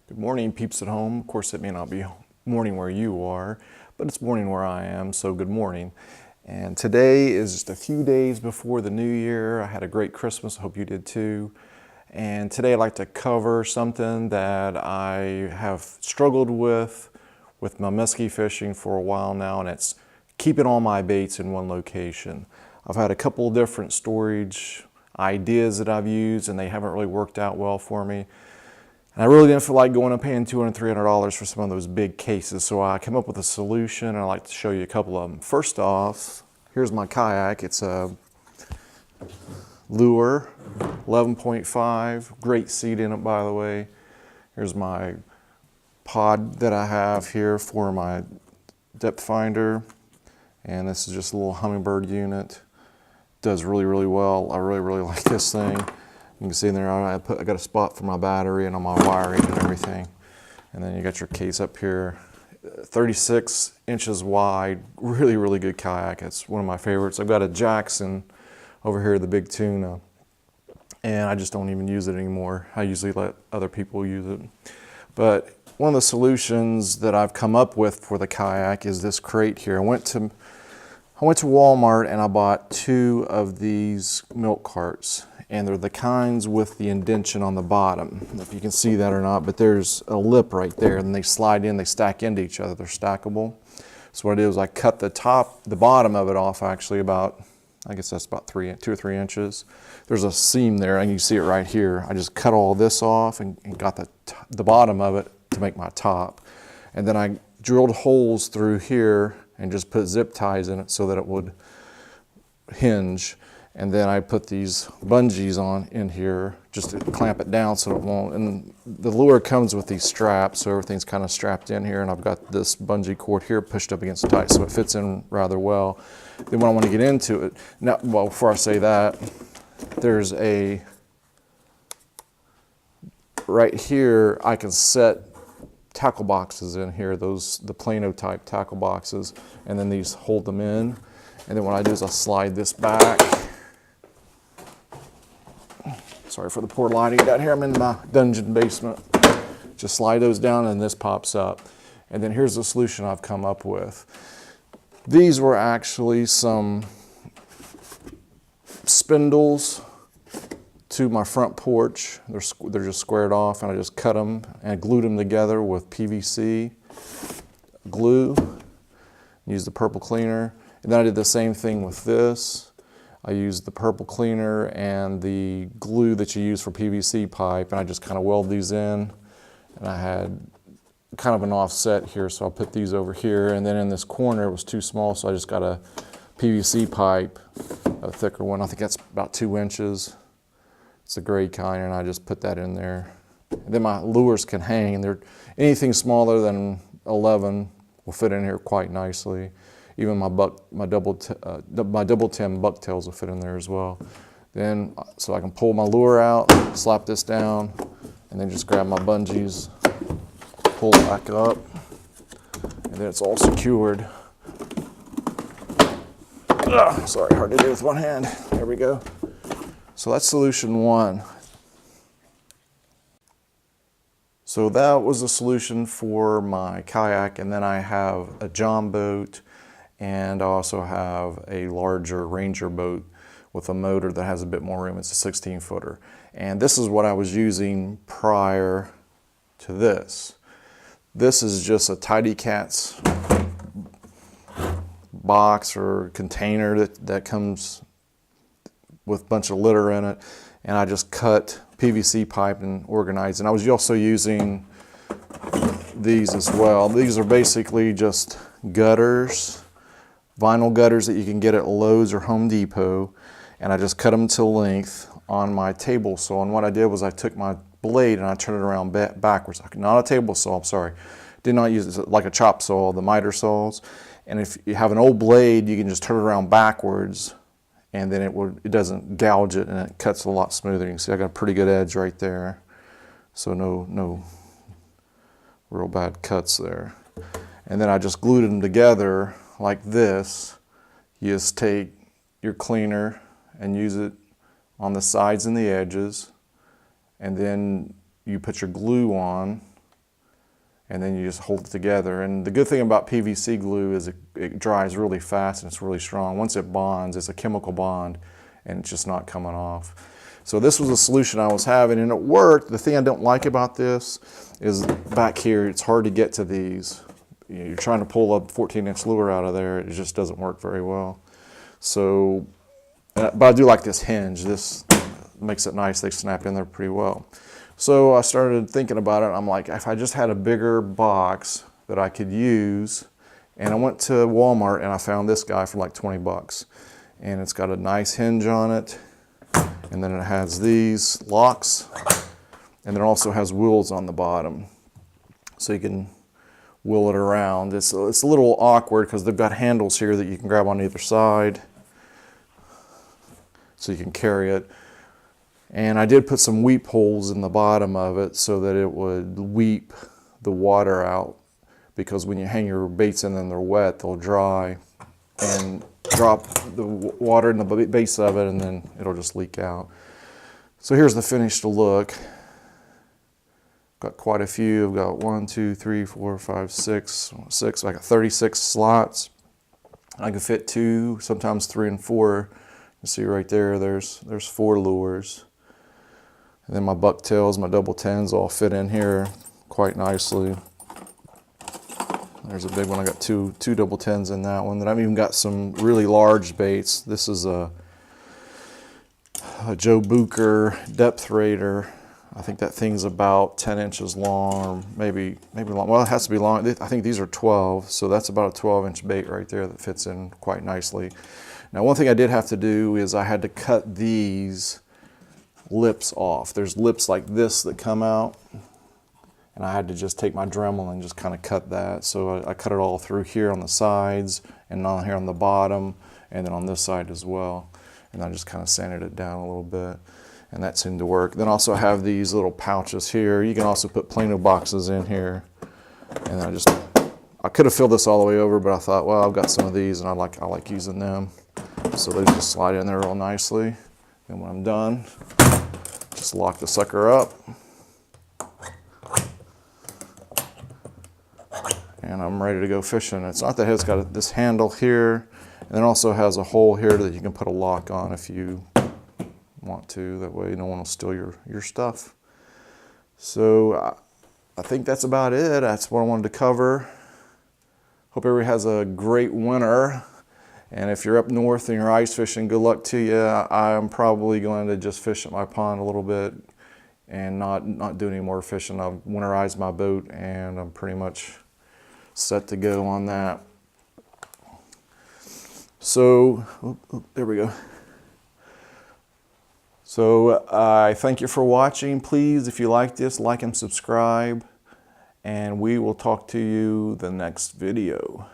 Good morning, peeps at home. Of course, it may not be morning where you are, but it's morning where I am, so good morning. And today is just a few days before the new year. I had a great Christmas. I hope you did too. And today I'd like to cover something that I have struggled with my musky fishing for a while now, and it's keeping all my baits in one location. I've had a couple different storage ideas that I've used, and they haven't really worked out well for me. And I really didn't feel like going and paying $200, $300 for some of those big cases, so I came up with a solution, and I'd like to show you a couple of them. First off, here's my kayak. It's a lure, 11.5, great seat in it, by the way. Here's my pod that I have here for my depth finder, and this is just a little hummingbird unit. Does really, really well. I really like this thing. You can see in there I got a spot for my battery and all my wiring and everything. And then you got your case up here, 36 inches wide, really good kayak. It's one of my favorites. I've got a Jackson over here, the big tuna, and I just don't even use it anymore. I usually let other people use it. But one of the solutions that I've come up with for the kayak is this crate here. I went to Walmart and I bought 2 of these milk carts. And they're the kinds with the indention on the bottom. I don't know if you can see that or not, but there's a lip right there, and they slide in, they stack into each other, they're stackable. So what I did was I cut the bottom of it off actually about, I guess that's about 2 or 3 inches. There's a seam there, and you can see it right here. I just cut all this off and got the bottom of it to make my top. And then I drilled holes through here and just put zip ties in it so that it would hinge. And then I put these bungees on in here just to clamp it down so it won't. And the lure comes with these straps, so everything's kind of strapped in here. And I've got this bungee cord here pushed up against tight, so it fits in rather well. Then when I want to get into it, now, well, before I say that, there's right here, I can set tackle boxes in here, the Plano type tackle boxes, and then these hold them in. And then what I do is I slide this back. Sorry for the poor lighting down here. I'm in my dungeon basement. Just slide those down and this pops up. And then here's the solution I've come up with. These were actually some spindles to my front porch. They're just squared off, and I just cut them and glued them together with PVC glue. Use the purple cleaner. And then I did the same thing with this. I used the purple cleaner and the glue that you use for PVC pipe, and I just kind of weld these in. And I had kind of an offset here, so I'll put these over here. And then in this corner, it was too small, so I just got a PVC pipe, a thicker one. I think that's about 2 inches. It's a gray kind, and I just put that in there. And then my lures can hang, and anything smaller than 11 will fit in here quite nicely. Even my double tim bucktails will fit in there as well. Then, so I can pull my lure out, slap this down, and then just grab my bungees, pull it back up, and then it's all secured. Sorry, hard to do with one hand. There we go. So that's solution 1. So that was the solution for my kayak, and then I have a John boat, and I also have a larger Ranger boat with a motor that has a bit more room. It's a 16-footer. And this is what I was using prior to this. This is just a Tidy Cats box or container that comes with a bunch of litter in it. And I just cut PVC pipe and organized. And I was also using these as well. These are basically just gutters, vinyl gutters that you can get at Lowe's or Home Depot, and I just cut them to length on my table saw. And what I did was I took my blade and I turned it around backwards. Not a table saw, I'm sorry. Did not use it like a chop saw, the miter saws. And if you have an old blade, you can just turn it around backwards, and then it doesn't gouge it, and it cuts a lot smoother. You can see I got a pretty good edge right there, so no real bad cuts there. And then I just glued them together like this. You just take your cleaner and use it on the sides and the edges, and then you put your glue on and then you just hold it together. And the good thing about PVC glue is it dries really fast and it's really strong. Once it bonds, it's a chemical bond and it's just not coming off. So this was a solution I was having, and it worked. The thing I don't like about this is back here, it's hard to get to these. You know, you're trying to pull a 14-inch lure out of there, it just doesn't work very well. So, but I do like this hinge. This makes it nice. They snap in there pretty well. So I started thinking about it. I'm like, if I just had a bigger box that I could use, and I went to Walmart and I found this guy for like 20 bucks. And it's got a nice hinge on it. And then it has these locks, and it also has wheels on the bottom, so you can wheel it around. It's a little awkward because they've got handles here that you can grab on either side, so you can carry it. And I did put some weep holes in the bottom of it so that it would weep the water out, because when you hang your baits in and they're wet, they'll dry and drop the water in the base of it, and then it'll just leak out. So here's the finished look. Got quite a few. I've got 1, 2, 3, 4, 5, 6. I got 36 slots. I can fit 2, sometimes 3 and 4. You see right there, there's 4 lures. And then my bucktails, my double 10s all fit in here quite nicely. There's a big one. I got two double 10s in that one. Then I've even got some really large baits. This is a Joe Booker depth raider. I think that thing's about 10 inches long, or maybe long. Well, it has to be long. I think these are 12, so that's about a 12-inch bait right there that fits in quite nicely. Now, one thing I did have to do is I had to cut these lips off. There's lips like this that come out, and I had to just take my Dremel and just kind of cut that. So I cut it all through here on the sides and on here on the bottom, and then on this side as well. And I just kind of sanded it down a little bit, and that seemed to work. Then also have these little pouches here. You can also put Plano boxes in here. And I could have filled this all the way over, but I thought, well, I've got some of these and I like using them. So they just slide in there real nicely. And when I'm done, just lock the sucker up. And I'm ready to go fishing. It's not that it's got this handle here, and it also has a hole here that you can put a lock on if you want to. That way no one will steal your stuff. So I think that's about it. That's what I wanted to cover. Hope everybody has a great winter. And if you're up north and you're ice fishing, good luck to you. I'm probably going to just fish at my pond a little bit and not do any more fishing. I've winterized my boat and I'm pretty much set to go on that. So, there we go. So I thank you for watching. Please, if you like this, like and subscribe, and we will talk to you the next video.